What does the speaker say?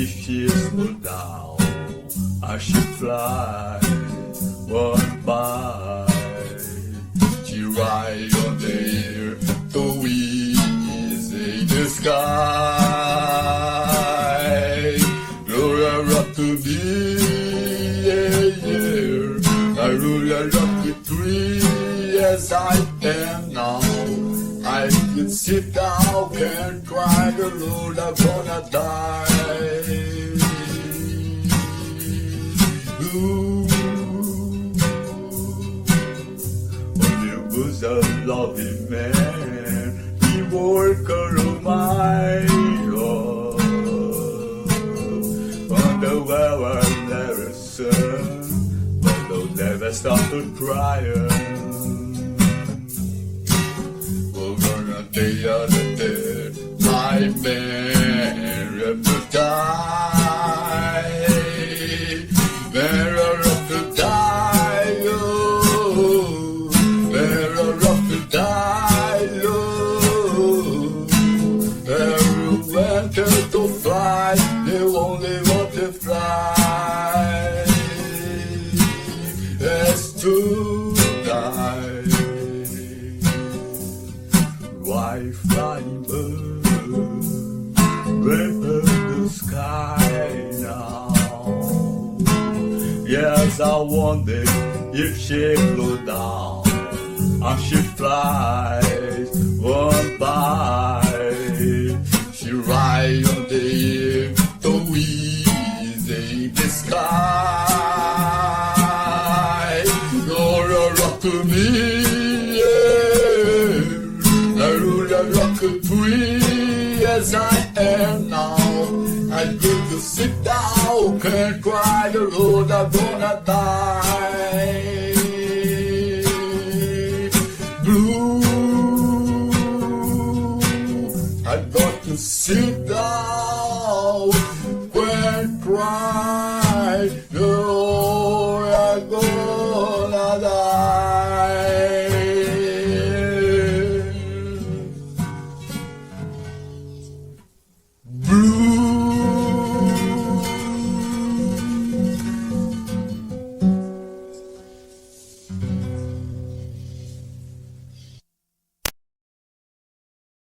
if she slow down, I should fly one by. She ride on the air, so easy the sky. Roll her up to me, yeah, yeah. I roll her up to 3 as I am now. I can sit down, can't cry the Lord, I'm gonna die. Ooh, when you was a loving man, he worked on my own. On the well, I'll never son, but they'll never stop to crying. The other day, my man to die, better up to die, oh, better up to die, oh. Every winter to fly, they only want to fly, that's to die. Why flying bird, red in the sky now? Yes, I wonder if she flew down, and she flies one by. She ride on the air, so easy the sky. You're up to me. Rock free as I am now. I'm going to sit down, can't cry the road, I'm gonna die. Blue, I got to sit